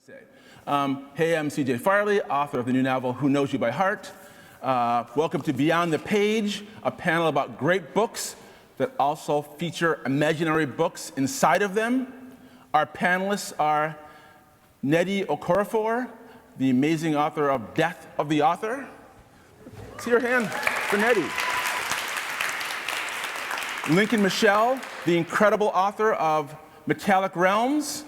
Hey, I'm CJ Farley, author of the new novel, Who Knows You by Heart. Welcome to Beyond the Page, a panel about great books that also feature imaginary books inside of them. Our panelists are Nnedi Okorafor, the amazing author of Death of the Author. See your hand for Nnedi. Lincoln Michel, the incredible author of Metallic Realms.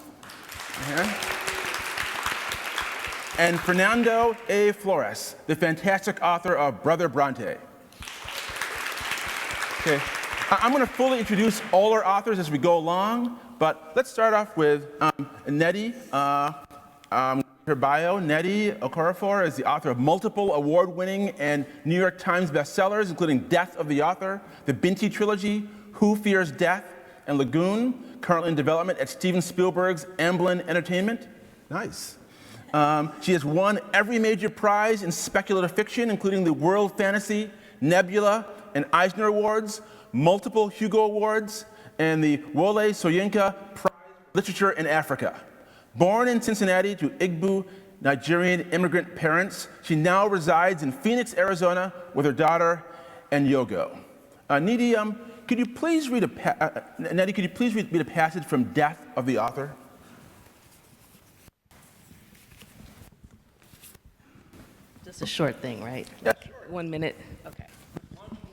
And Fernando A. Flores, the fantastic author of Brother Brontë. Okay, I'm going to fully introduce all our authors as we go along, but let's start off with Nnedi. Her bio, Nnedi Okorafor is the author of multiple award-winning and New York Times bestsellers, including Death of the Author, the Binti Trilogy, Who Fears Death, and Lagoon, currently in development at Steven Spielberg's Amblin Entertainment. Nice. She has won every major prize in speculative fiction, including the World Fantasy, Nebula, and Eisner Awards, multiple Hugo Awards, and the Wole Soyinka Prize for Literature in Africa. Born in Cincinnati to Igbo Nigerian immigrant parents, she now resides in Phoenix, Arizona, with her daughter and Yogo. Nnedi, could you please read a passage from Death of the Author? Just a short thing, right? Yeah, okay. 1 minute. Okay.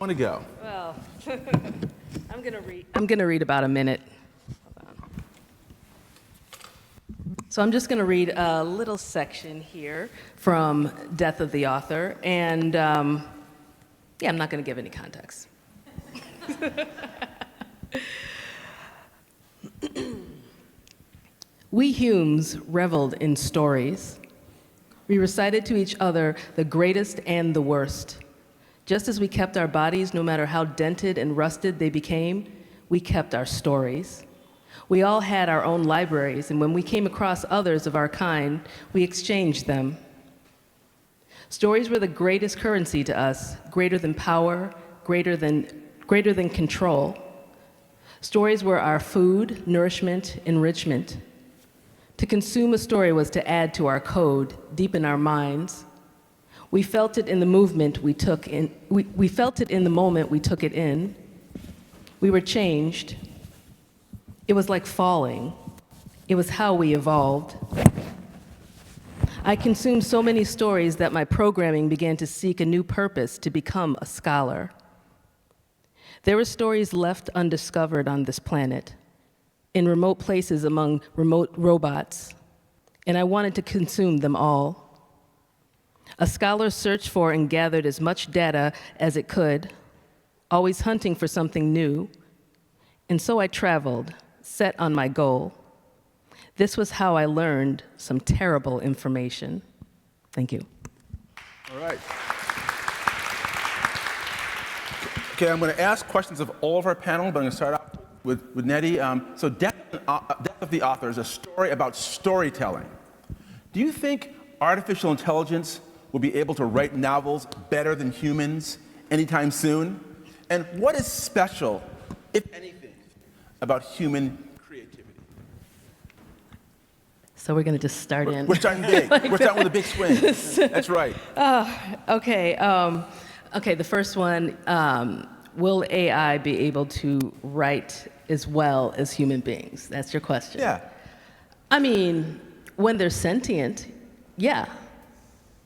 Want to go? Well, I'm gonna read about a minute. Hold on. So I'm just gonna read a little section here from Death of the Author, and yeah, I'm not gonna give any context. We Humes reveled in stories. We recited to each other the greatest and the worst. Just as we kept our bodies, no matter how dented and rusted they became, we kept our stories. We all had our own libraries, and when we came across others of our kind, we exchanged them. Stories were the greatest currency to us, greater than power, greater than control. Stories were our food, nourishment, enrichment. To consume a story was to add to our code, deepen our minds. We felt it in the movement we took in. We felt it in the moment we took it in. We were changed. It was like falling. It was how we evolved. I consumed so many stories that my programming began to seek a new purpose to become a scholar. There were stories left undiscovered on this planet, in remote places among remote robots, and I wanted to consume them all. A scholar searched for and gathered as much data as it could, always hunting for something new, and so I traveled, set on my goal. This was how I learned some terrible information. Thank you. All right. Okay, I'm going to ask questions of all of our panel, but I'm going to start off with Nnedi. So Death of the Author is a story about storytelling. Do you think artificial intelligence will be able to write novels better than humans anytime soon? And what is special, if anything, about human creativity? So we're going to just start in. We're starting big. We're starting with a big swing. That's right. Okay. Okay, the first one, will AI be able to write as well as human beings? That's your question. Yeah. I mean, when they're sentient, yeah.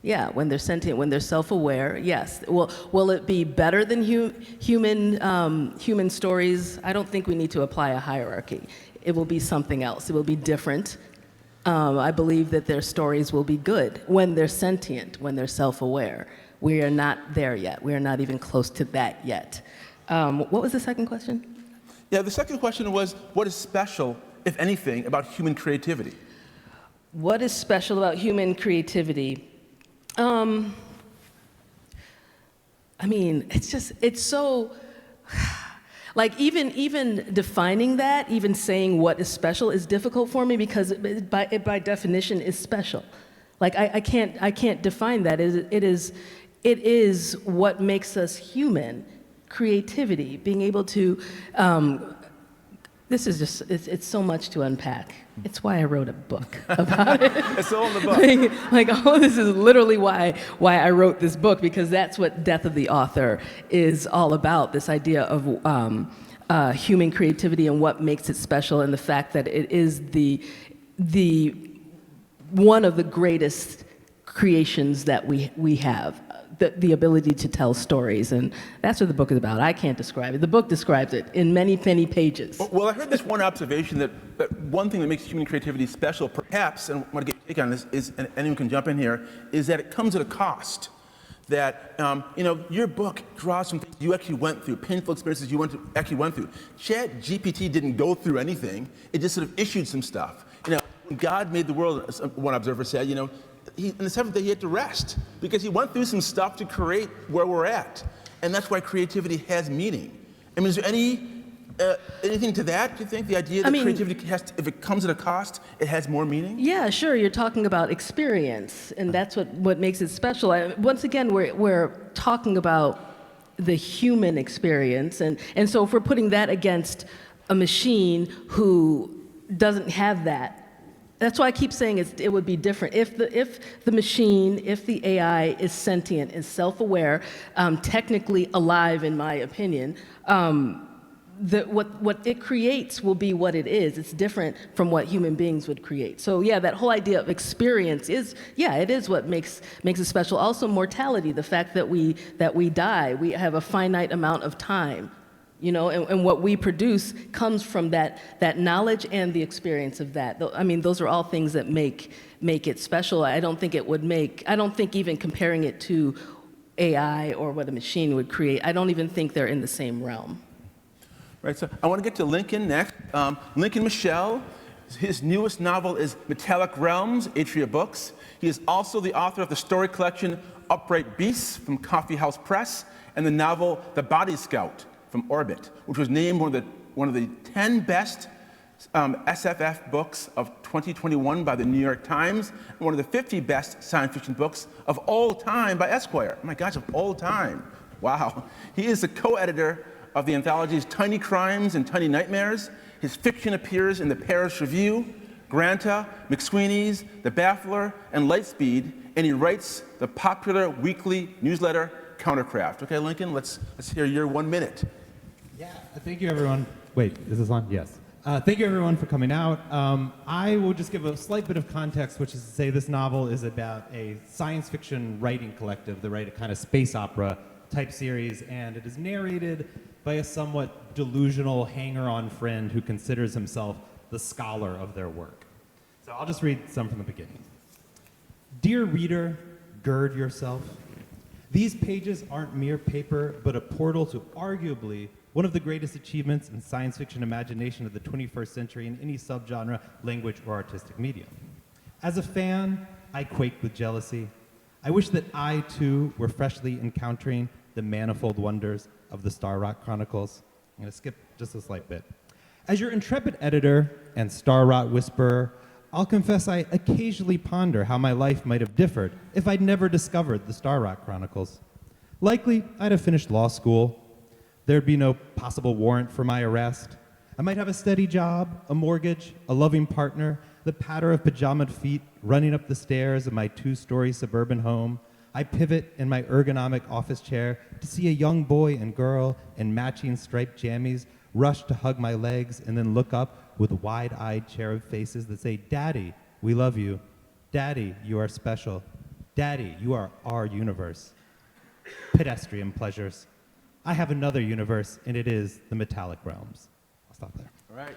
Yeah, when they're sentient, when they're self-aware, yes. Will it be better than human stories? I don't think we need to apply a hierarchy. It will be something else. It will be different. I believe that their stories will be good when they're sentient, when they're self-aware. We are not there yet. We are not even close to that yet. What was the second question? Yeah, the second question was, what is special, if anything, about human creativity? What is special about human creativity? I mean, it's so, like even defining that, even saying what is special is difficult for me because it by definition is special. Like I can't define that. It is what makes us human. Creativity, being able to This is just, it's so much to unpack. It's why I wrote a book about it. It's all in the book. This is literally why I wrote this book, because that's what Death of the Author is all about, this idea of human creativity and what makes it special, and the fact that it is the one of the greatest creations that we have. The ability to tell stories, and that's what the book is about. I can't describe it. The book describes it in many, many pages. Well, I heard this one observation that one thing that makes human creativity special, perhaps, and I want to get your take on this, is, and anyone can jump in here, is that it comes at a cost. That, your book draws from things you actually went through, painful experiences you actually went through. ChatGPT didn't go through anything. It just sort of issued some stuff. When God made the world, one observer said, in the seventh day, he had to rest because he went through some stuff to create where we're at. And that's why creativity has meaning. I mean, is there anything to that, do you think? The idea that creativity if it comes at a cost, it has more meaning? Yeah, sure. You're talking about experience, and that's what makes it special. Once again, we're talking about the human experience. And so if we're putting that against a machine who doesn't have that, that's why I keep saying it would be different. If the machine, if the AI is sentient, is self-aware, technically alive, in my opinion, what it creates will be what it is. It's different from what human beings would create. So yeah, that whole idea of experience it is what makes it special. Also, mortality, the fact that we die, we have a finite amount of time. And what we produce comes from that knowledge and the experience of that. I mean, those are all things that make it special. I don't think even comparing it to AI or what a machine would create, I don't even think they're in the same realm. Right, so I want to get to Lincoln next. Lincoln Michel, his newest novel is Metallic Realms, Atria Books. He is also the author of the story collection Upright Beasts from Coffee House Press, and the novel The Body Scout from Orbit, which was named one of the 10 best SFF books of 2021 by the New York Times, and one of the 50 best science fiction books of all time by Esquire. Oh my gosh, of all time. Wow. He is the co-editor of the anthologies Tiny Crimes and Tiny Nightmares. His fiction appears in the Paris Review, Granta, McSweeney's, The Baffler, and Lightspeed, and he writes the popular weekly newsletter Countercraft. Okay, Lincoln, let's hear your 1 minute. Yeah, thank you, everyone. Wait, is this on? Yes. Thank you, everyone, for coming out. I will just give a slight bit of context, which is to say this novel is about a science fiction writing collective that write a kind of space opera type series, and it is narrated by a somewhat delusional hanger-on friend who considers himself the scholar of their work. So I'll just read some from the beginning. Dear reader, gird yourself. These pages aren't mere paper, but a portal to arguably one of the greatest achievements in science fiction imagination of the 21st century in any subgenre, language, or artistic medium. As a fan, I quake with jealousy. I wish that I, too, were freshly encountering the manifold wonders of the Star Rock Chronicles. I'm going to skip just a slight bit. As your intrepid editor and Star Rock whisperer, I'll confess I occasionally ponder how my life might have differed if I'd never discovered the Star Rock Chronicles. Likely, I'd have finished law school. There'd be no possible warrant for my arrest. I might have a steady job, a mortgage, a loving partner, the patter of pajamaed feet running up the stairs of my 2-story suburban home. I pivot in my ergonomic office chair to see a young boy and girl in matching striped jammies rush to hug my legs and then look up with wide-eyed cherub faces that say, "Daddy, we love you. Daddy, you are special. Daddy, you are our universe." Pedestrian pleasures. I have another universe, and it is the Metallic Realms. I'll stop there. All right.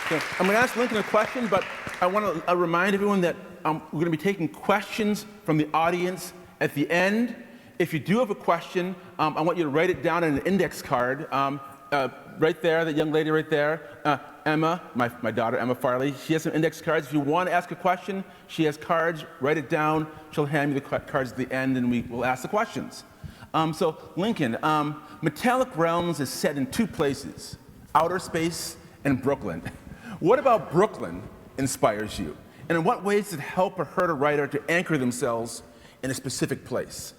Okay, I'm going to ask Lincoln a question, but I want to remind everyone that we're going to be taking questions from the audience at the end. If you do have a question, I want you to write it down on an index card. Right there, that young lady right there, Emma, my daughter, Emma Farley, she has some index cards. If you want to ask a question, she has cards. Write it down. She'll hand you the cards at the end, and we will ask the questions. So, Lincoln, Metallic Realms is set in 2 places, outer space and Brooklyn. What about Brooklyn inspires you? And in what ways does it help or hurt a writer to anchor themselves in a specific place?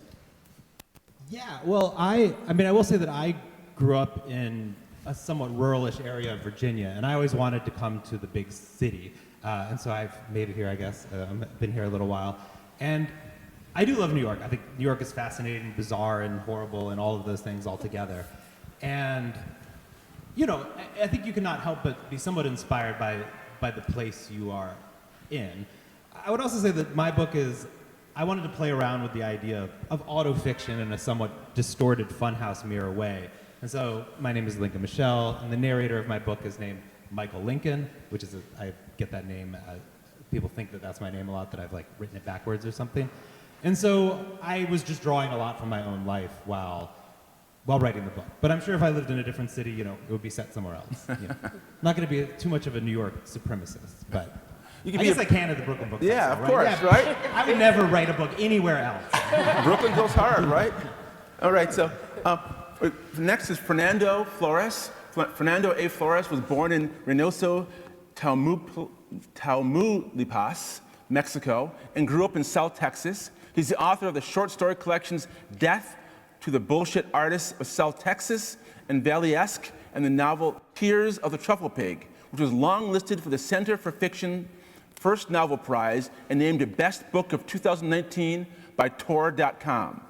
Yeah, well, I mean, I will say that I grew up in a somewhat ruralish area of Virginia, and I always wanted to come to the big city. And so I've made it here, I guess. I've been here a little while. And I do love New York. I think New York is fascinating, bizarre, and horrible, and all of those things all together. And, you know, I think you cannot help but be somewhat inspired by the place you are in. I would also say that my book is, I wanted to play around with the idea of autofiction in a somewhat distorted funhouse mirror way. And so my name is Lincoln Michel, and the narrator of my book is named Michael Lincoln, which is, I get that name, people think that that's my name a lot, that I've like written it backwards or something. And so I was just drawing a lot from my own life while writing the book. But I'm sure if I lived in a different city, you know, it would be set somewhere else. You know. I'm not going to be too much of a New York supremacist, but I guess I can at the Brooklyn Book Festival, Yeah, of right? course, Yeah, right? I would never write a book anywhere else. Brooklyn goes hard, right? All right, so next is Fernando Flores. Fernando A. Flores was born in Reynosa, Tamaulipas, Mexico, and grew up in South Texas. He's the author of the short story collections Death to the Bullshit Artists of South Texas and Valley-esque, and the novel Tears of the Truffle Pig, which was long listed for the Center for Fiction First Novel Prize and named a Best Book of 2019 by Tor.com.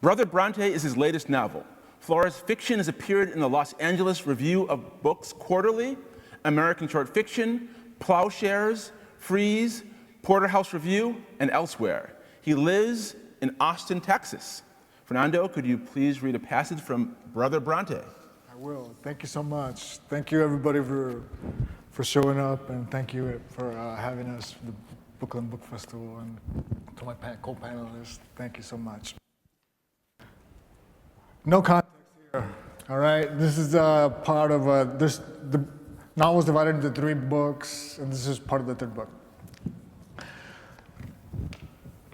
Brother Brontë is his latest novel. Flores' fiction has appeared in the Los Angeles Review of Books Quarterly, American Short Fiction, Plowshares, Freeze, Porterhouse Review, and elsewhere. He lives in Austin, Texas. Fernando, could you please read a passage from Brother Brontë? I will. Thank you so much. Thank you, everybody, for showing up, and thank you for having us for the Brooklyn Book Festival, and to my co-panelists, thank you so much. No context here, all right? This is part of, the novel is divided into 3 books, and this is part of the 3rd book.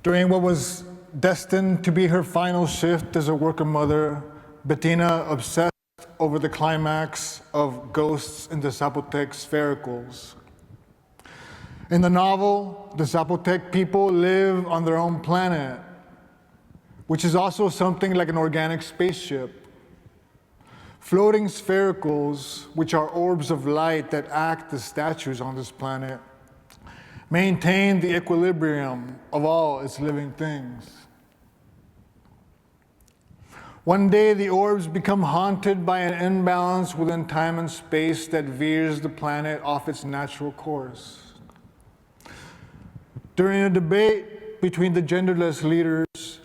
During what was destined to be her final shift as a worker mother, Bettina obsessed over the climax of Ghosts in the Zapotec sphericals. In the novel, the Zapotec people live on their own planet, which is also something like an organic spaceship. Floating sphericals, which are orbs of light that act as statues on this planet, maintain the equilibrium of all its living things. One day, the orbs become haunted by an imbalance within time and space that veers the planet off its natural course. During a debate between the genderless leaders,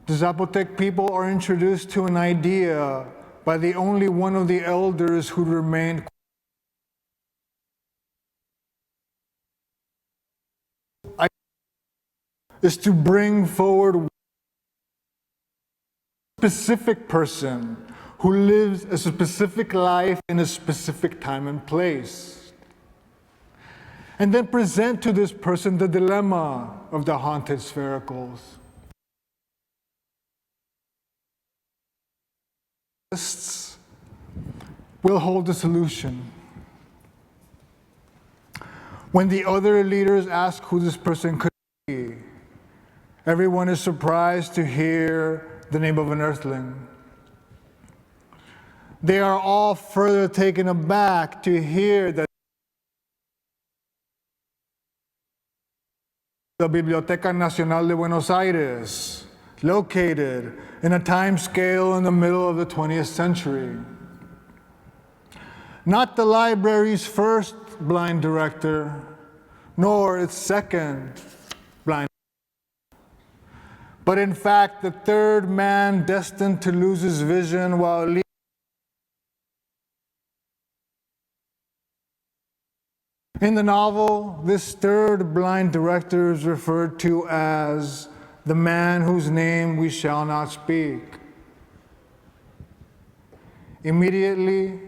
the Zapotec people are introduced to an idea by the only one of the elders who remained is to bring forward a specific person who lives a specific life in a specific time and place, and then present to this person the dilemma of the haunted sphericals. Will hold the solution. When the other leaders ask who this person could be, everyone is surprised to hear the name of an earthling. They are all further taken aback to hear that the Biblioteca Nacional de Buenos Aires, located in a time scale in the middle of the 20th century. Not the library's first blind director, nor its second blind, but in fact the 3rd man destined to lose his vision while leading. In the novel, this 3rd blind director is referred to as the man whose name we shall not speak. Immediately,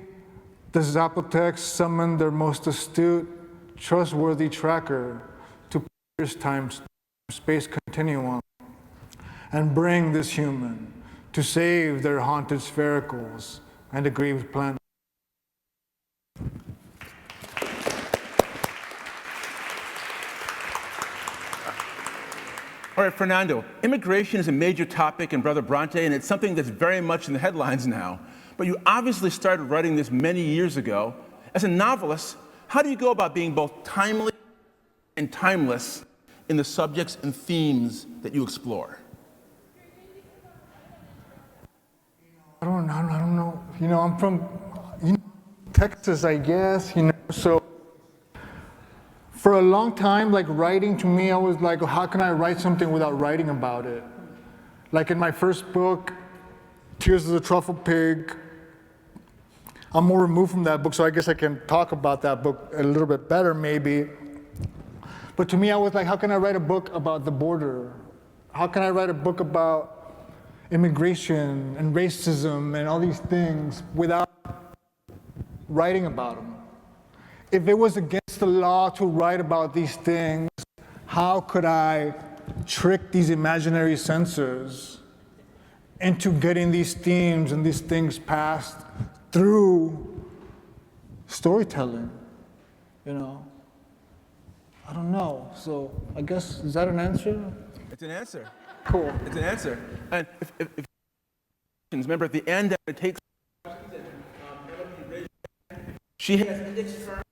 the Zapotecs summoned their most astute, trustworthy tracker to pierce time-space continuum and bring this human to save their haunted sphericals and the grieved planet. All All right, Fernando, immigration is a major topic in Brother Brontë, and it's something that's very much in the headlines now. But you obviously started writing this many years ago. As a novelist, how do you go about being both timely and timeless in the subjects and themes that you explore? I don't know. You know, I'm from Texas, I guess, so for a long time, like writing to me, I was like, how can I write something without writing about it? Like in my first book, Tears of the Truffle Pig, I'm more removed from that book, so I guess I can talk about that book a little bit better maybe. But to me, I was like, how can I write a book about the border? How can I write a book about immigration and racism and all these things without writing about them? If it was against the law to write about these things, how could I trick these imaginary censors into getting these themes and these things passed through storytelling? You know, I don't know. So I guess, is that an answer? It's an answer. Cool. It's an answer. And if remember at the end, it takes. She has index cards.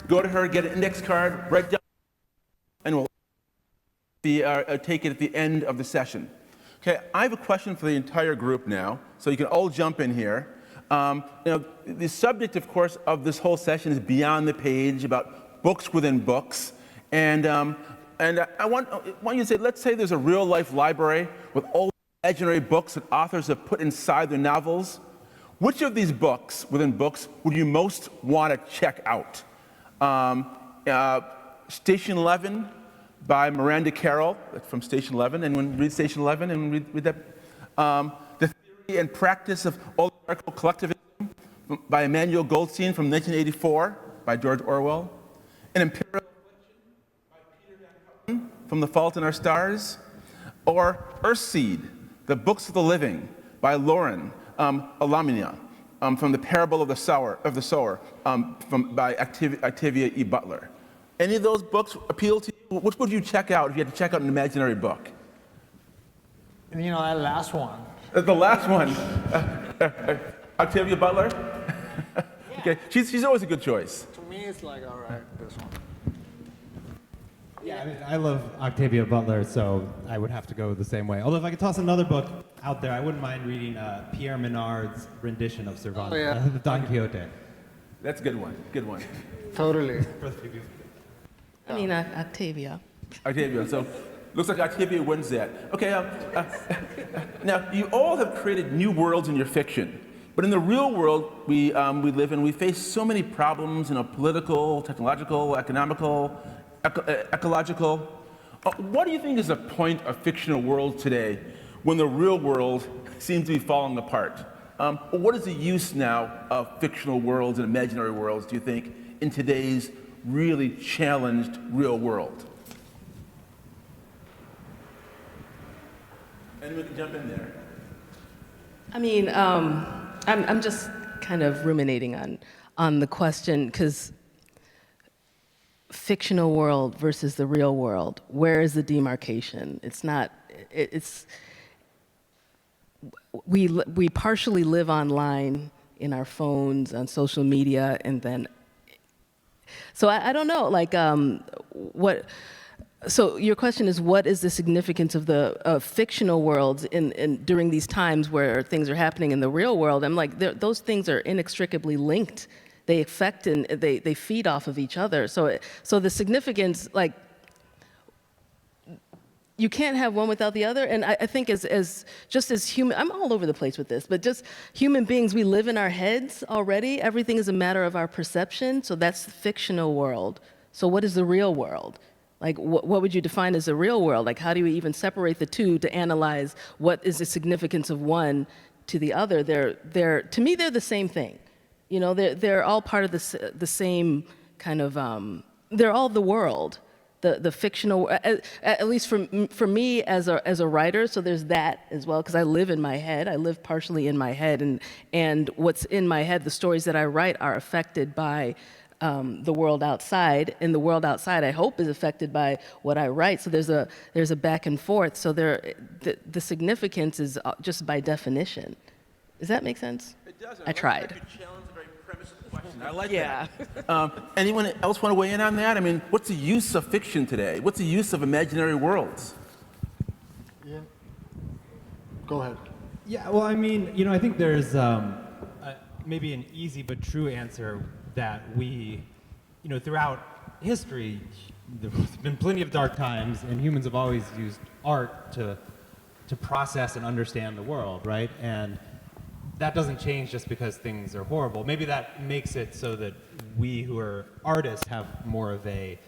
Go to her, get an index card, write down, and we'll take it at the end of the session. Okay, I have a question for the entire group now, so you can all jump in here. The subject, of course, of this whole session is beyond the page, about books within books, and I want you to say, let's say there's a real-life library with all the imaginary books that authors have put inside their novels. Which of these books within books would you most want to check out? Station 11 by Miranda Carroll, that's from Station 11. Anyone read Station 11 and read that? The Theory and Practice of Oligarchical Collectivism by Emmanuel Goldstein from 1984 by George Orwell. An Imperial Affliction by Peter Van Houten from The Fault in Our Stars. Or Earthseed, The Books of the Living by Lauren Alamina. From The Parable of the Sower, by Octavia E. Butler. Any of those books appeal to you? Which would you check out if you had to check out an imaginary book? You know, that last one. The last one, Octavia Butler? Yeah. Okay, she's always a good choice. To me, it's like, all right, this one. Yeah, I mean, I love Octavia Butler, so I would have to go the same way. Although if I could toss another book out there, I wouldn't mind reading Pierre Menard's rendition of Cervantes, Oh, yeah. Don Quixote. That's a good one, good one. Totally. I mean, Octavia. Octavia, so looks like Octavia wins that. Okay, now you all have created new worlds in your fiction, but in the real world we live in, we face so many problems, political, technological, economical, ecological. What do you think is the point of fictional world today when the real world seems to be falling apart? What is the use now of fictional worlds and imaginary worlds, do you think, in today's really challenged real world? Anyone can jump in there. I mean, I'm just kind of ruminating on the question, because fictional world versus the real world, where is the demarcation? It's not, we partially live online in our phones, on social media, and then, so I don't know, like, so your question is, what is the significance of the fictional worlds during these times where things are happening in the real world? I'm like, those things are inextricably linked. They affect and they feed off of each other. So the significance, like, you can't have one without the other. And I think as human, I'm all over the place with this, but just human beings, we live in our heads already. Everything is a matter of our perception. So that's the fictional world. So what is the real world? Like, what would you define as the real world? Like, how do we even separate the two to analyze what is the significance of one to the other? To me, they're the same thing. You know, they're all part of the same kind of, they're all the world, the fictional, at least for me as a writer, so there's that as well, because I live in my head, I live partially in my head, and what's in my head, the stories that I write are affected by the world outside, and the world outside, I hope, is affected by what I write. So there's a back and forth. So the significance is just by definition. Does that make sense? It does. I tried. Challenge the very premise of the question. I like Yeah. that. Anyone else want to weigh in on that? I mean, what's the use of fiction today? What's the use of imaginary worlds? Ian? Go ahead. Yeah, well, I mean, I think there's maybe an easy but true answer that we, throughout history, there's been plenty of dark times, and humans have always used art to process and understand the world, right? And that doesn't change just because things are horrible. Maybe that makes it so that we who are artists have more of a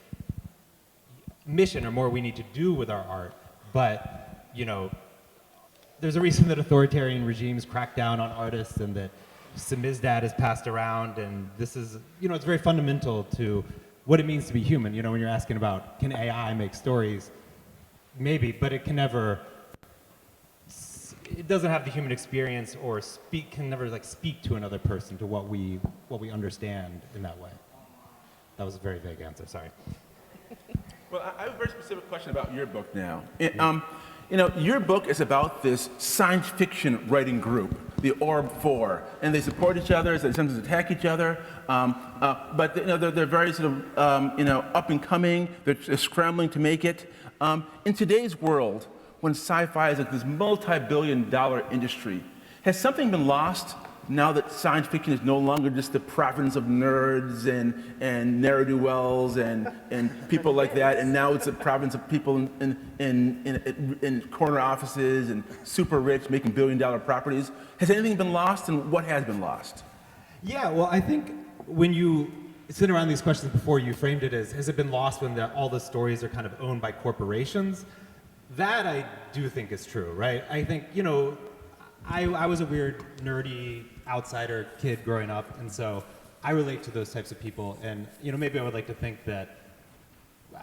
mission or more we need to do with our art. But, there's a reason that authoritarian regimes crack down on artists and that samizdat is passed around, and this is, it's very fundamental to what it means to be human. When you're asking about, can AI make stories? Maybe, but it can never, it doesn't have the human experience or can never speak to another person, to what we understand in that way. That was a very vague answer, sorry. Well, I have a very specific question about your book now. Your book is about this science fiction writing group, the Orb Four, and they support each other, they sometimes attack each other, but they're very sort of up and coming. They're scrambling to make it. In today's world, when sci-fi is like this multi-billion-dollar industry, has something been lost now that science fiction is no longer just the province of nerds and ne'er-do-wells and people like that, and now it's a province of people in corner offices and super rich making billion-dollar properties? Has anything been lost, and what has been lost? Yeah, well, I think when you sit around these questions before, you framed it as, has it been lost when all the stories are kind of owned by corporations? That I do think is true, right? I think, I was a weird, nerdy, outsider kid growing up, and so I relate to those types of people, and maybe I would like to think that,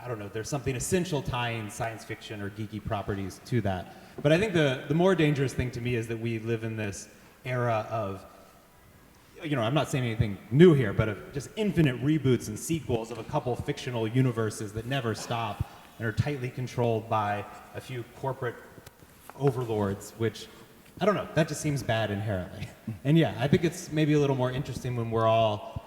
I don't know, there's something essential tying science fiction or geeky properties to that. But I think the more dangerous thing to me is that we live in this era of, I'm not saying anything new here, but of just infinite reboots and sequels of a couple fictional universes that never stop and are tightly controlled by a few corporate overlords, which, I don't know, that just seems bad inherently. And yeah, I think it's maybe a little more interesting when we're all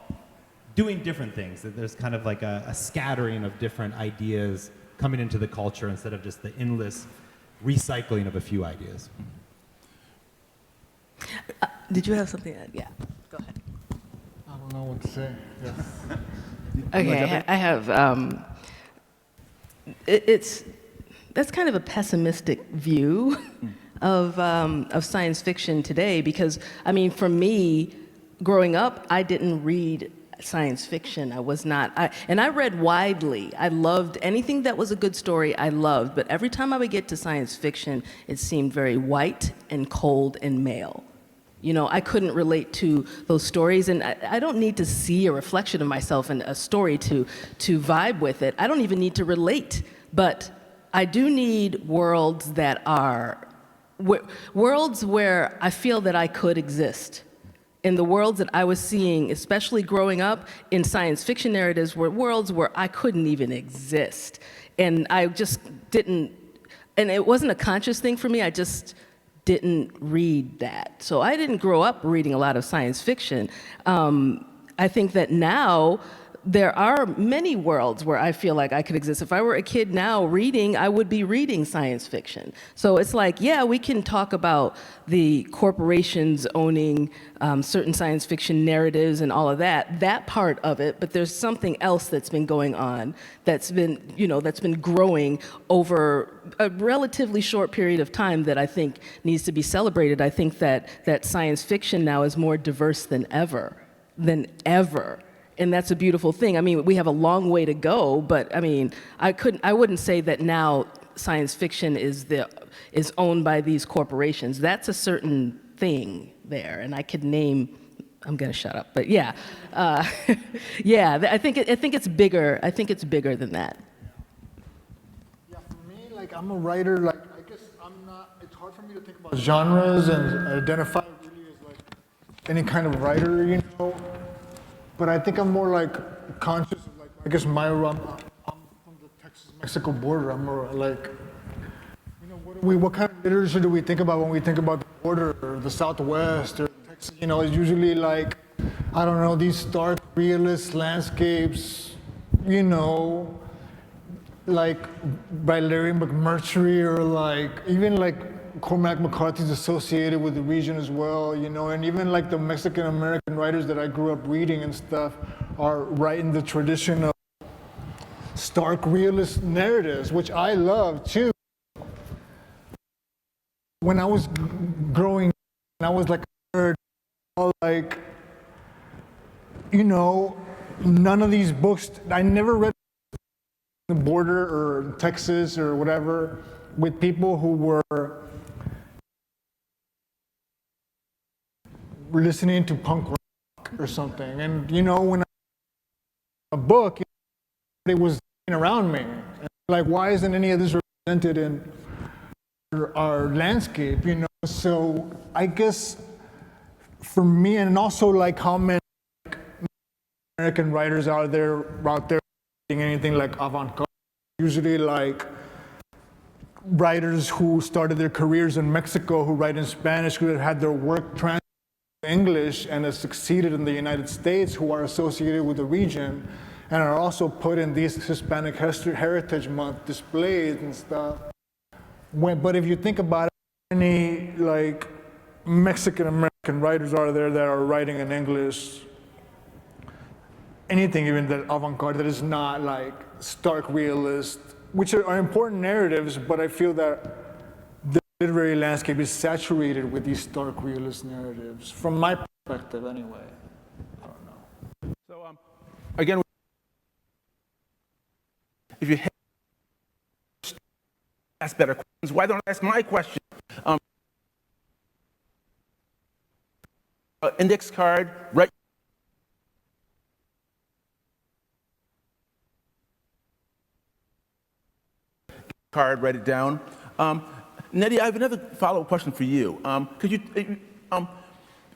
doing different things, that there's kind of like a scattering of different ideas coming into the culture instead of just the endless recycling of a few ideas. Did you have something? Yeah, go ahead. I don't know what to say. Yes. Okay, I have, that's kind of a pessimistic view of science fiction today, because, for me, growing up, I didn't read science fiction. I was not, and I read widely. I loved anything that was a good story, I loved, but every time I would get to science fiction, it seemed very white and cold and male. I couldn't relate to those stories, and I don't need to see a reflection of myself in a story to vibe with it. I don't even need to relate, but I do need worlds that are worlds where I feel that I could exist. And the worlds that I was seeing, especially growing up in science fiction narratives, were worlds where I couldn't even exist. And I just didn't, and it wasn't a conscious thing for me, I just didn't read that. So I didn't grow up reading a lot of science fiction. I think that now, there are many worlds where I feel like I could exist. If I were a kid now reading, I would be reading science fiction. So it's like, yeah, we can talk about the corporations owning certain science fiction narratives and all of that part of it, but there's something else that's been going on that's been, that's been growing over a relatively short period of time that I think needs to be celebrated. I think that science fiction now is more diverse than ever. And that's a beautiful thing. We have a long way to go, but I wouldn't say that now science fiction is owned by these corporations. That's a certain thing there, and I could name. I'm gonna shut up, but yeah, yeah. I think it's bigger. I think it's bigger than that. Yeah, for me, I'm a writer. I guess I'm not. It's hard for me to think about genres and identify really as any kind of writer, But I think I'm more conscious of like, I guess I'm from the Texas-Mexico border. I'm more like, you know, what kind of literature do we think about when we think about the border or the Southwest or Texas? You know, it's usually like, I don't know, these stark realist landscapes, you know, like by Larry McMurtry, or like even like Cormac McCarthy's associated with the region as well, you know, and even like the Mexican American writers that I grew up reading and stuff are right in the tradition of stark realist narratives, which I love too. When I was growing, I was like a nerd, like, you know, none of these books, I never read the border or Texas or whatever with people who were listening to punk rock or something. And, you know, when I read a book, it was around me. And like, why isn't any of this represented in our landscape, you know? So I guess for me, and also like how many American writers out there writing anything like avant-garde, usually like writers who started their careers in Mexico, who write in Spanish, who had their work translated to English and have succeeded in the United States, who are associated with the region and are also put in these Hispanic Heritage Month displays and stuff. But if you think about it, any like Mexican American writers are there that are writing in English, anything even that avant-garde that is not like stark realist, which are important narratives, but I feel that the literary landscape is saturated with these stark realist narratives, from my perspective anyway. I don't know. So again, if you ask better questions, why don't I ask my question? Index card, right? Card, write it down. Nnedi, I have another follow-up question for you. Could you,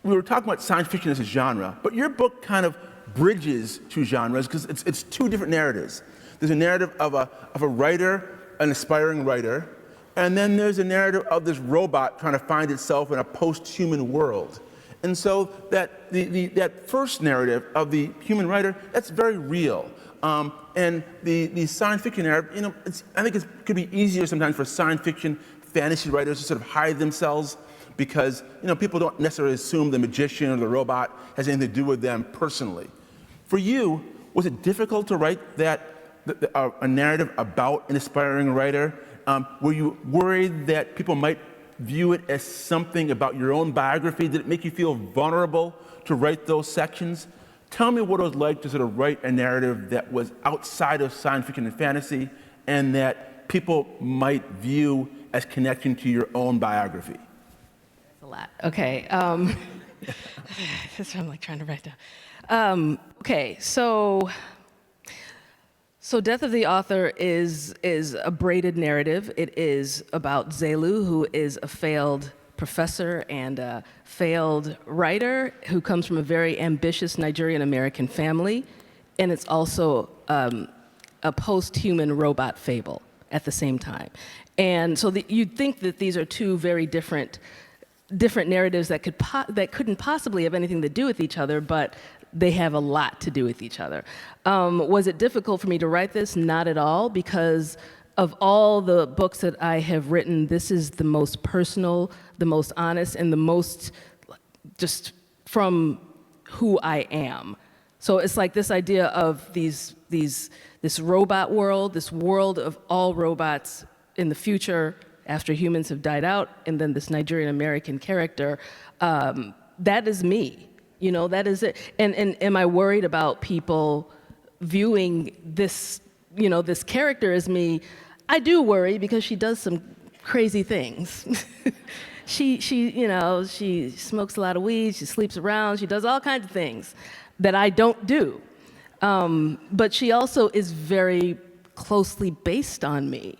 we were talking about science fiction as a genre, but your book kind of bridges two genres because it's two different narratives. There's a narrative of a writer, an aspiring writer, and then there's a narrative of this robot trying to find itself in a post-human world. And so that first narrative of the human writer, that's very real. And the science fiction narrative, you know, I think it could be easier sometimes for science fiction fantasy writers to sort of hide themselves because, you know, people don't necessarily assume the magician or the robot has anything to do with them personally. For you, was it difficult to write a narrative about an aspiring writer? Were you worried that people might view it as something about your own biography? Did it make you feel vulnerable to write those sections? Tell me what it was like to sort of write a narrative that was outside of science fiction and fantasy and that people might view as connecting to your own biography. That's a lot. Okay. That's what I'm like trying to write down. Okay, so Death of the Author is a braided narrative. It is about Zelu, who is a failed professor and a failed writer who comes from a very ambitious Nigerian-American family, and it's also a post-human robot fable at the same time. And so you'd think that these are two very different narratives that couldn't possibly have anything to do with each other, but they have a lot to do with each other. Was it difficult for me to write this? Not at all, because of all the books that I have written, this is the most personal, the most honest, and the most just from who I am. So it's like this idea of this robot world, this world of all robots in the future after humans have died out, and then this Nigerian-American character, that is me. You know, that is it. And am I worried about people viewing this, you know, this character as me? I do worry because she does some crazy things. She smokes a lot of weed, she sleeps around, she does all kinds of things that I don't do. But she also is very closely based on me,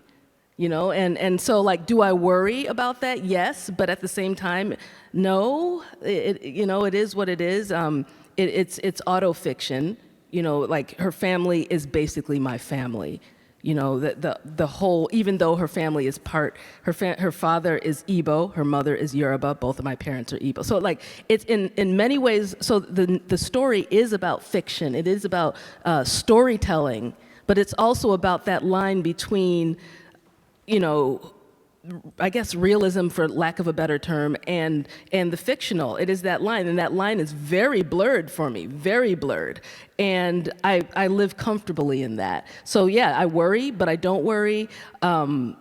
you know? And so, like, do I worry about that? Yes, but at the same time, no. It is what it is. It's autofiction, You know, like her family is basically my family. You know, the whole, even though her family is her father is Igbo, her mother is Yoruba, both of my parents are Igbo. So like, it's in many ways, so the story is about fiction, it is about storytelling, but it's also about that line between, you know, I guess realism, for lack of a better term, and the fictional. It is that line, and that line is very blurred for me, very blurred. And I live comfortably in that. So yeah, I worry, but I don't worry. And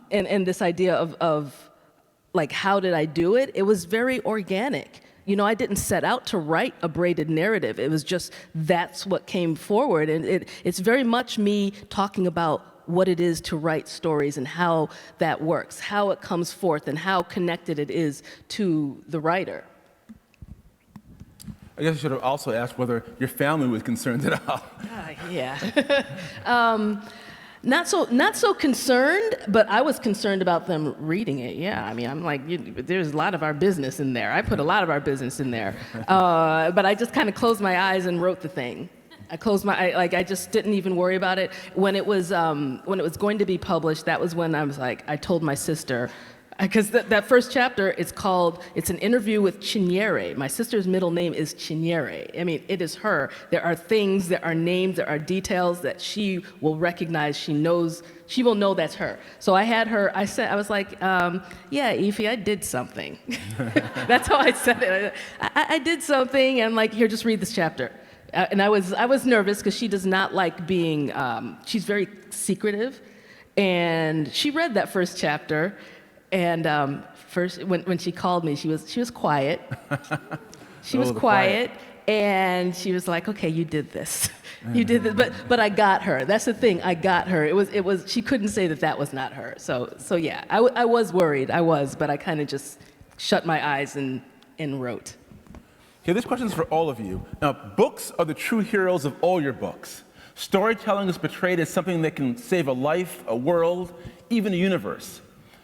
this idea of like, how did I do it? It was very organic. You know, I didn't set out to write a braided narrative. It was just, that's what came forward. And it's very much me talking about what it is to write stories and how that works, how it comes forth, and how connected it is to the writer. I guess I should have also asked whether your family was concerned at all. Yeah. Not so concerned, but I was concerned about them reading it. Yeah, I mean, I'm like, there's a lot of our business in there. I put a lot of our business in there, but I just kind of closed my eyes and wrote the thing. I just didn't even worry about it. When it was going to be published, that was when I was like, I told my sister, because that first chapter, it's an interview with Chinyere. My sister's middle name is Chinyere. I mean, it is her. There are things, there are names, there are details that she will recognize, she will know that's her. So I had her, I was like, yeah, Ify, I did something. That's how I said it. I did something, and like, here, just read this chapter. And I was nervous because she does not like being, she's very secretive. And she read that first chapter, and first, when she called me, she was quiet. She was quiet, and she was like, okay, you did this. You did this, but I got her. That's the thing, I got her. It was, she couldn't say that was not her. So yeah, I was worried, but I kind of just shut my eyes and wrote. Okay, this question is for all of you. Now, books are the true heroes of all your books. Storytelling is portrayed as something that can save a life, a world, even a universe.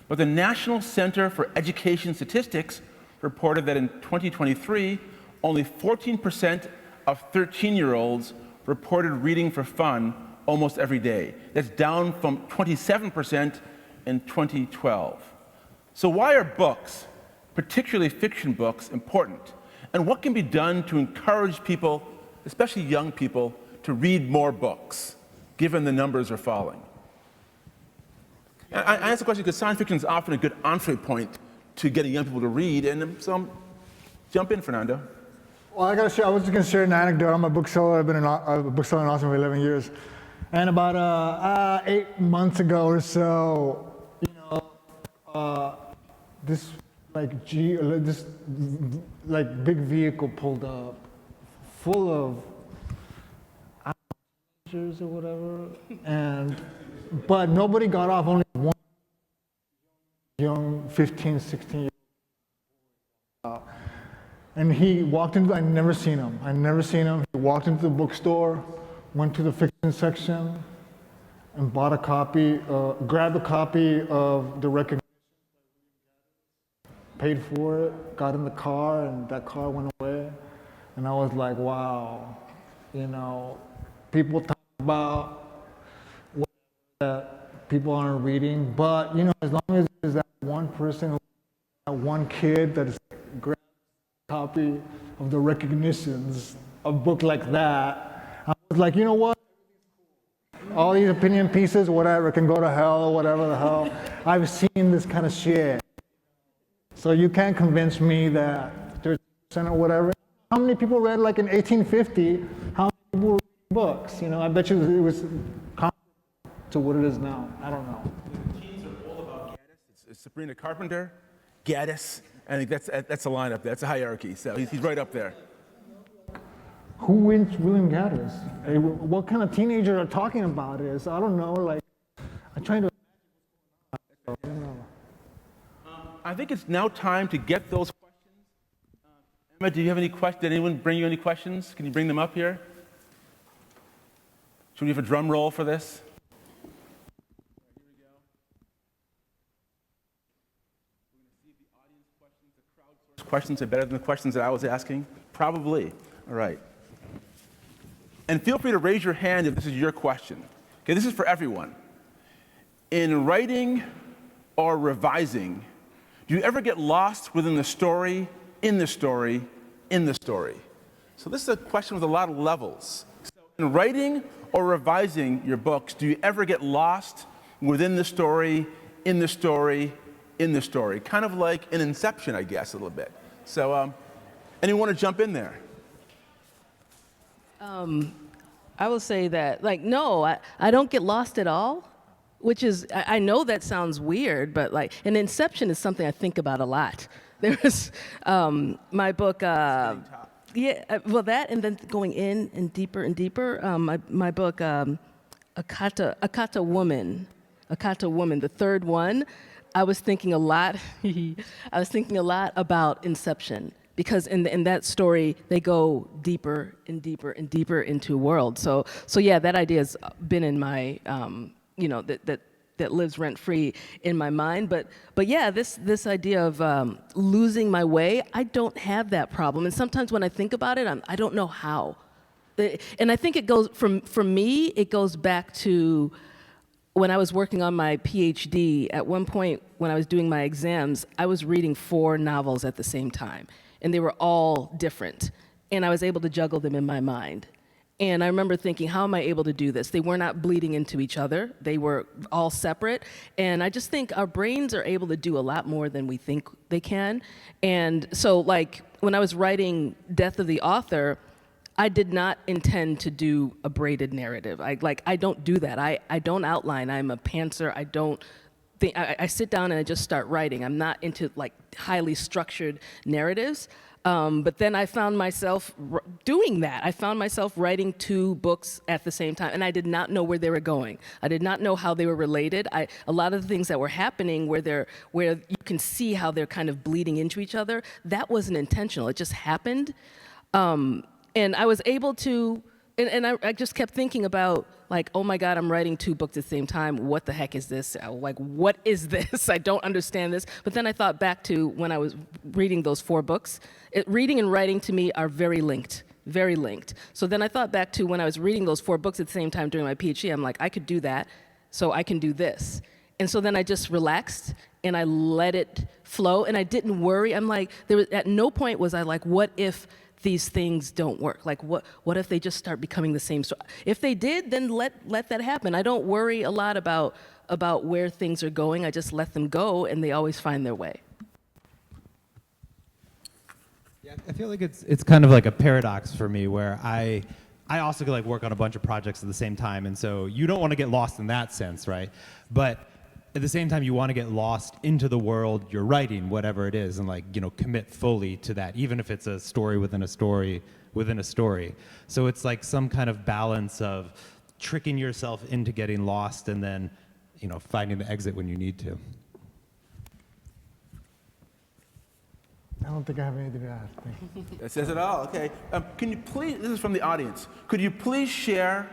But the National Center for Education Statistics reported that in 2023, only 14% of 13-year-olds reported reading for fun almost every day. That's down from 27% in 2012. So why are books, particularly fiction books, important? And what can be done to encourage people, especially young people, to read more books, given the numbers are falling? I ask the question because science fiction is often a good entree point to getting young people to read, and so jump in, Fernando. Well, I was just gonna share an anecdote. I'm a bookseller. I've been a bookseller in Austin for 11 years. And about 8 months ago or so, you know, this big vehicle pulled up, full of teenagers or whatever, but nobody got off. Only one young 15, 16 year old. And he walked into. I never seen him. He walked into the bookstore, went to the fiction section, and bought a copy. Grabbed a copy of the recognition. Paid for it, got in the car, and that car went away. And I was like, wow, you know, people talk about that people aren't reading, but you know, as long as there's that one person, that one kid that is grabbing a copy of the recognitions, a book like that, I was like, you know what? All these opinion pieces, whatever, can go to hell or whatever the hell. I've seen this kind of shit. So you can't convince me that 30% or whatever. How many people read like in 1850? How many people read books? You know, I bet you it was comparable to what it is now. I don't know. The teens are all about Gaddis. It's Sabrina Carpenter, Gaddis. I think that's a lineup there. That's a hierarchy. So he's right up there. Who wins William Gaddis? What kind of teenager are talking about this? I don't know. Like, I'm trying to. I don't know. I think it's now time to get those questions. Emma, do you have any questions? Did anyone bring you any questions? Can you bring them up here? Should we have a drum roll for this? Here we go. We're going to see if the audience questions, the crowdsourced questions are better than the questions that I was asking. Probably. All right. And feel free to raise your hand if this is your question. Okay, this is for everyone. In writing or revising, do you ever get lost within the story, in the story, in the story? So this is a question with a lot of levels. So in writing or revising your books, do you ever get lost within the story, in the story, in the story? Kind of like an Inception, I guess, a little bit. So anyone want to jump in there? I will say that, like, no, I don't get lost at all, which is, I know that sounds weird, but like, an Inception is something I think about a lot. There's my book, well, that, and then going in and deeper, my book, Akata Woman, the third one, I was thinking a lot, about Inception. Because in that story, they go deeper and deeper and deeper into a world. So yeah, that idea has been in my, that lives rent free in my mind. But yeah, this idea of losing my way, I don't have that problem. And sometimes when I think about it, I don't know how. And I think it goes for me, it goes back to when I was working on my PhD. At one point, when I was doing my exams, I was reading 4 novels at the same time. And they were all different. And I was able to juggle them in my mind. And I remember thinking, how am I able to do this? They were not bleeding into each other. They were all separate. And I just think our brains are able to do a lot more than we think they can. And so, like, when I was writing Death of the Author, I did not intend to do a braided narrative. I don't do that. I don't outline. I'm a pantser. I sit down and I just start writing. I'm not into like highly structured narratives. But then I found myself doing that. I found myself writing 2 books at the same time, and I did not know where they were going. I did not know how they were related. A lot of the things that were happening where you can see how they're kind of bleeding into each other, that wasn't intentional. It just happened. And I was able to, and I just kept thinking about, like, oh my God, I'm writing 2 books at the same time. What the heck is this? Like, what is this? I don't understand this. But then I thought back to when I was reading those 4 books. Reading and writing to me are very linked, very linked. So then I thought back to when I was reading those 4 books at the same time during my PhD. I'm like, I could do that, so I can do this. And so then I just relaxed and I let it flow and I didn't worry. I'm like, at no point was I like, what if these things don't work? Like, what if they just start becoming the same story? If they did, then let that happen. I don't worry a lot about where things are going. I just let them go, and they always find their way. Yeah, I feel like it's kind of like a paradox for me, where I also could like work on a bunch of projects at the same time, and so you don't want to get lost in that sense, right? But at the same time, you want to get lost into the world you're writing, whatever it is, and like, commit fully to that, even if it's a story within a story within a story. So it's like some kind of balance of tricking yourself into getting lost and then, finding the exit when you need to. I don't think I have anything to add. Thank you. That says it all. Okay. Can you please, this is from the audience, could you please share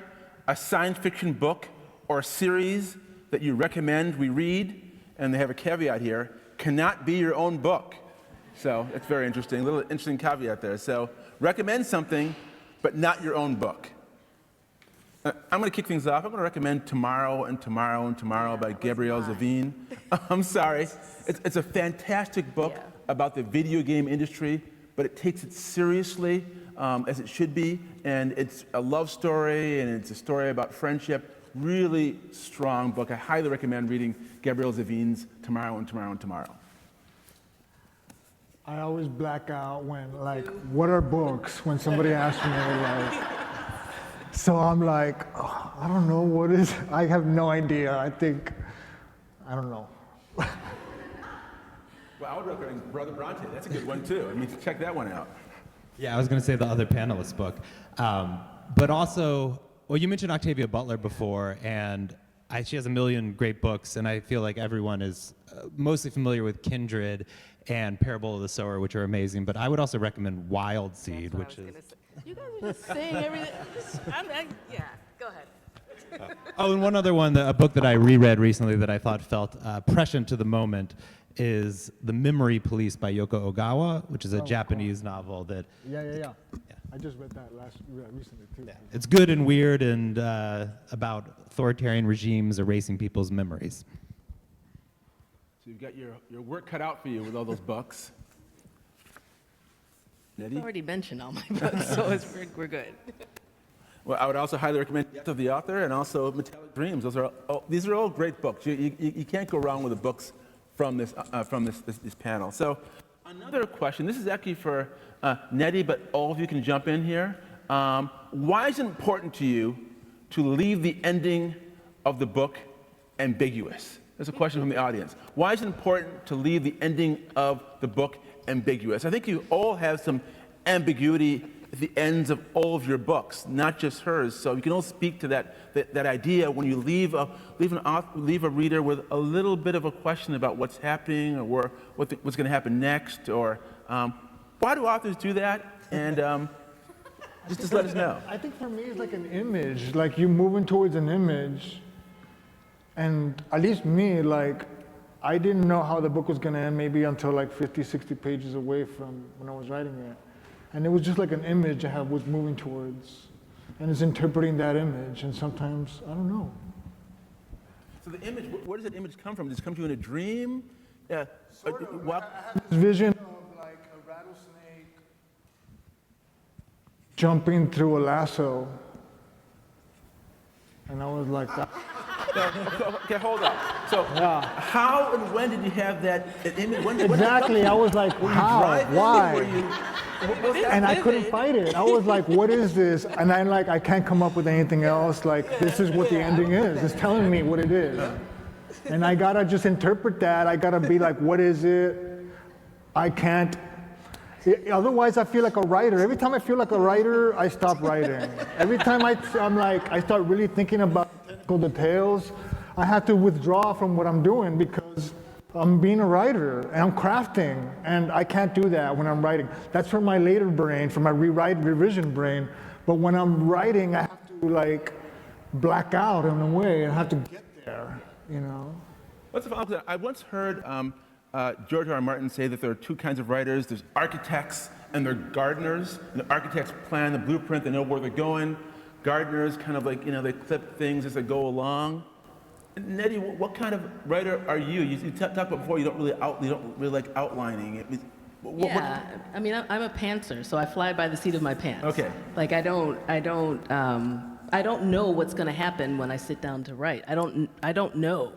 a science fiction book or series that you recommend we read? And they have a caveat here, cannot be your own book. So it's very interesting, a little interesting caveat there. So recommend something, but not your own book. I'm going to kick things off. I'm going to recommend Tomorrow and Tomorrow and Tomorrow by Gabrielle Zavine. I'm sorry. It's a fantastic book about the video game industry, but it takes it seriously, as it should be. And it's a love story, and it's a story about friendship. Really strong book. I highly recommend reading Gabrielle Zavine's Tomorrow and Tomorrow and Tomorrow. I always black out when, like, what are books? When somebody asks me, like, so I'm like, oh, I don't know what is, I have no idea. I don't know. Well, I would recommend Brother Brontë. That's a good one, too. I mean, check that one out. Yeah, I was going to say the other panelist book. But also, well, you mentioned Octavia Butler before, and she has a million great books, and I feel like everyone is mostly familiar with Kindred and Parable of the Sower, which are amazing. But I would also recommend Wild Seed, which is... You guys are just saying everything. Yeah, go ahead. Oh, and one other one, a book that I reread recently that I thought felt prescient to the moment is The Memory Police by Yoko Ogawa, which is a Japanese novel that... Yeah. I just read that recently too. It's good and weird and about authoritarian regimes erasing people's memories. So you've got your work cut out for you with all those books. I've Nnedi? already mentioned all my books, so we're good. Well, I would also highly recommend Death of the Author and also Metallic Dreams. These are all great books. You can't go wrong with the books from this panel. So another question, this is actually for Nnedi, but all of you can jump in here. Why is it important to you to leave the ending of the book ambiguous? There's a question from the audience. Why is it important to leave the ending of the book ambiguous? I think you all have some ambiguity at the ends of all of your books, not just hers. So you can all speak to that idea when you leave a reader with a little bit of a question about what's happening or what's going to happen next, or why do authors do that? And just let us know. I think for me it's like an image, like you moving towards an image, and at least me, like I didn't know how the book was going to end maybe until like 50, 60 pages away from when I was writing it. And it was just like an image I was moving towards, and it's interpreting that image, and sometimes, I don't know. So the image, where does that image come from? Does it come to you in a dream? Sort of. I had this vision of like a rattlesnake jumping through a lasso, and I was like, Okay, hold on. So how and when did you have that image? exactly, I was like, how, why? And I couldn't fight it. I was like, what is this? And I'm like, I can't come up with anything else. Like, this is what the ending is. It's telling me what it is. And I gotta just interpret that. I gotta be like, what is it? I can't. Otherwise, I feel like a writer. Every time I feel like a writer, I stop writing. Every time I'm like, I start really thinking about technical details, I have to withdraw from what I'm doing because I'm being a writer and I'm crafting, and I can't do that when I'm writing. That's for my later brain, for my revision brain. But when I'm writing, I have to like black out in a way and have to get there, you know? What's the follow-up? I once heard George R. R. Martin say that there are two kinds of writers. There's architects and they're gardeners. And the architects plan the blueprint, they know where they're going. Gardeners kind of like, they clip things as they go along. Nnedi, what kind of writer are you? You talked about before you don't really like outlining. I mean, I'm a pantser, so I fly by the seat of my pants. Okay. Like I don't know what's going to happen when I sit down to write. I don't know,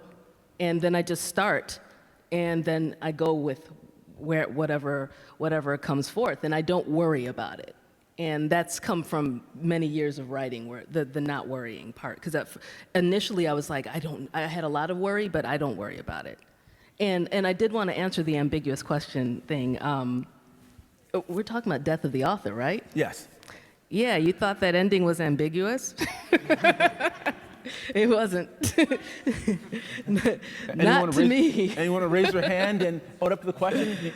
and then I just start, and then I go with whatever comes forth, and I don't worry about it. And that's come from many years of writing, where the not worrying part. Because initially I was like, I had a lot of worry, but I don't worry about it. And I did want to answer the ambiguous question thing. We're talking about Death of the Author, right? Yes. Yeah, you thought that ending was ambiguous? It wasn't. Not to me. Anyone want to raise their hand and hold up to the question?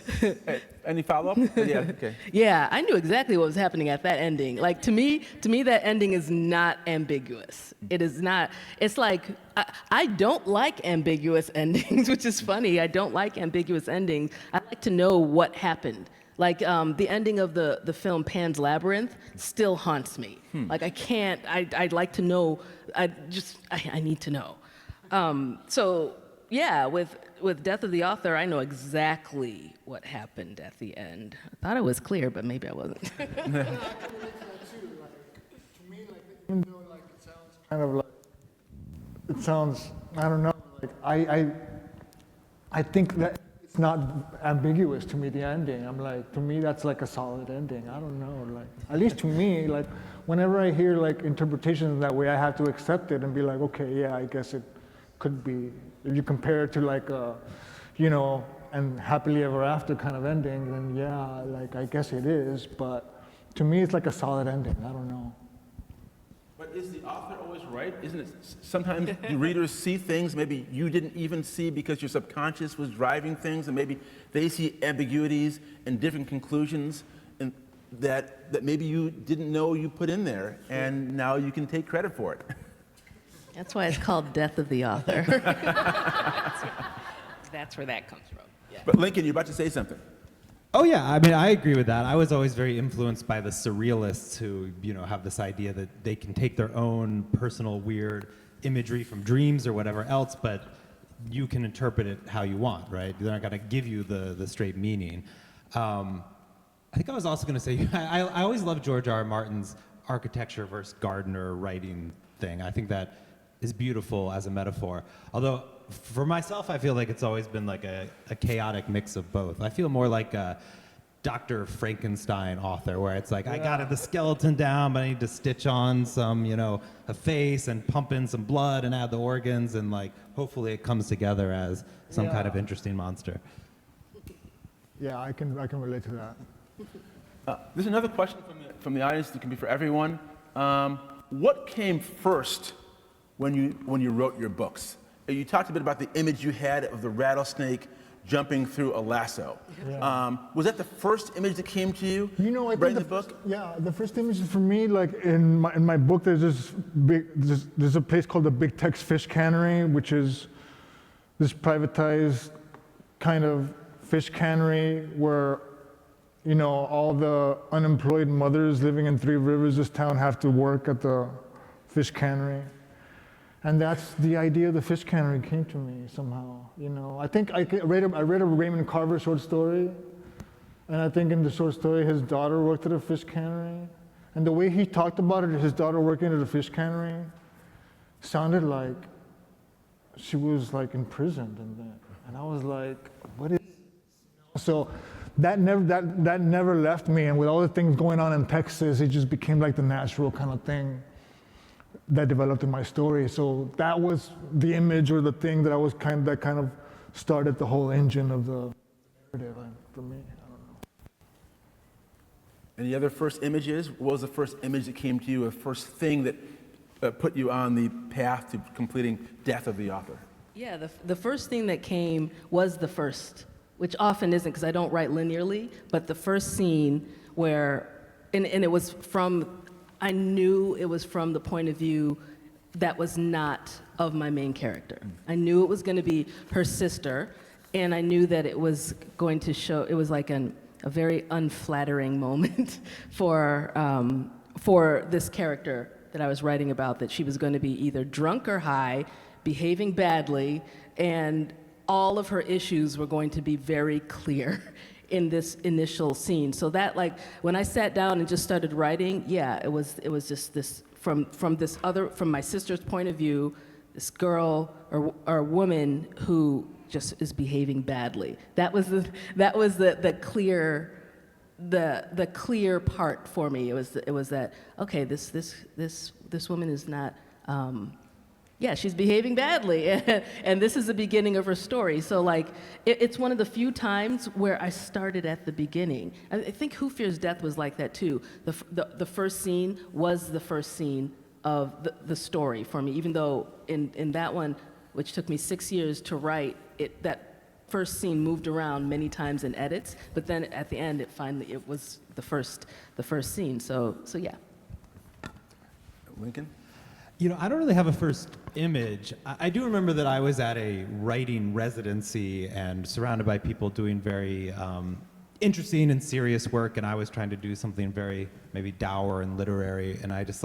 Any follow-up? Yeah, okay. Yeah, I knew exactly what was happening at that ending. Like to me, that ending is not ambiguous. It is not. It's like I don't like ambiguous endings, which is funny. I don't like ambiguous endings. I like to know what happened. Like the ending of the film Pan's Labyrinth still haunts me. Like I can't. I'd like to know. I need to know. So yeah, with Death of the Author, I know exactly what happened at the end. I thought it was clear, but maybe I wasn't. To me, like, even though like it sounds kind of like, it sounds, I don't know, like I think that it's not ambiguous to me, the ending. I'm like, to me that's like a solid ending. I don't know, like, at least to me, like, whenever I hear like interpretations that way, I have to accept it and be like, okay, yeah, I guess it could be. If you compare it to like a, and happily ever after kind of ending, then yeah, like I guess it is, but to me it's like a solid ending. I don't know. But is the author always right? Isn't it sometimes the readers see things maybe you didn't even see because your subconscious was driving things, and maybe they see ambiguities and different conclusions and that maybe you didn't know you put in there, and now you can take credit for it. That's why it's called Death of the Author. That's where that comes from. Yeah. But Lincoln, you're about to say something. Oh yeah, I mean, I agree with that. I was always very influenced by the surrealists who, have this idea that they can take their own personal weird imagery from dreams or whatever else, but you can interpret it how you want, right? They're not going to give you the straight meaning. I think I was also going to say, I always loved George R. R. Martin's architecture versus gardener writing thing. I think that is beautiful as a metaphor. Although, for myself, I feel like it's always been like a chaotic mix of both. I feel more like a Dr. Frankenstein author, where it's like, I got the skeleton down, but I need to stitch on some, a face and pump in some blood and add the organs, and like, hopefully it comes together as some kind of interesting monster. Yeah, I can relate to that. There's another question from the audience that can be for everyone. What came first when you wrote your books? You talked a bit about the image you had of the rattlesnake jumping through a lasso. Yeah. Was that the first image that came to you? I writing think the book? The first image for me, like in my book, there's a place called the Big Tex Fish Cannery, which is this privatized kind of fish cannery where all the unemployed mothers living in Three Rivers, this town, have to work at the fish cannery. And that's the idea of the fish cannery came to me somehow. I think I read a Raymond Carver short story, and I think in the short story his daughter worked at a fish cannery, and the way he talked about it, his daughter working at a fish cannery, sounded like she was like imprisoned in that, and I was like, what is? So that never left me, and with all the things going on in Texas, it just became like the natural kind of thing that developed in my story. So that was the image or the thing that kind of started the whole engine of the narrative for me. I don't know. Any other first images? What was the first image that came to you, the first thing that put you on the path to completing Death of the Author? Yeah, the first thing that came was the first, which often isn't because I don't write linearly, but the first scene where, and it was from, I knew it was from the point of view that was not of my main character. I knew it was going to be her sister, and I knew that it was going to show, it was like a very unflattering moment for this character that I was writing about, that she was going to be either drunk or high, behaving badly, and all of her issues were going to be very clear in this initial scene. So that, like, when I sat down and just started writing, yeah, it was just this, from my sister's point of view, this girl or woman who just is behaving badly. That was the clear part for me. It was that, okay, this woman is not, yeah, she's behaving badly, and this is the beginning of her story. So, like, it's one of the few times where I started at the beginning. I think Who Fears Death was like that too. The first scene was the first scene of the story for me, even though in that one, which took me 6 years to write, that first scene moved around many times in edits, but then at the end, it was the first scene. So yeah. Lincoln? I don't really have a first image. I do remember that I was at a writing residency and surrounded by people doing very interesting and serious work, and I was trying to do something very maybe dour and literary, and I just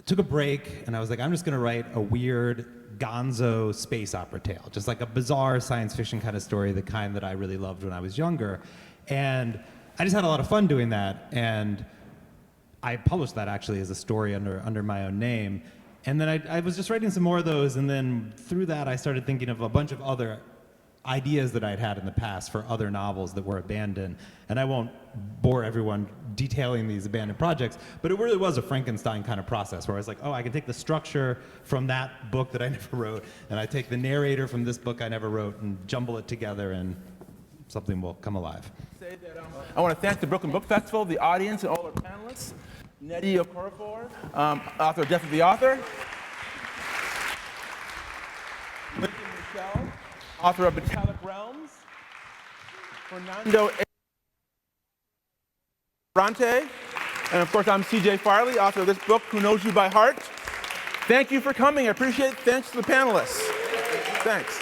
took a break, and I was like, I'm just gonna write a weird gonzo space opera tale, just like a bizarre science fiction kind of story, the kind that I really loved when I was younger. And I just had a lot of fun doing that, and I published that actually as a story under my own name. And then I was just writing some more of those, and then through that I started thinking of a bunch of other ideas that I'd had in the past for other novels that were abandoned. And I won't bore everyone detailing these abandoned projects, but it really was a Frankenstein kind of process where I was like, oh, I can take the structure from that book that I never wrote, and I take the narrator from this book I never wrote, and jumble it together, and something will come alive. I want to thank the Brooklyn Book Festival, the audience, and all our panelists. Nnedi Okorafor, author of Death of the Author. Michel, author of Metallic Realms. Fernando A. Brontë. And of course, I'm CJ Farley, author of this book, Who Knows You by Heart. Thank you for coming. I appreciate it. Thanks to the panelists. Thanks.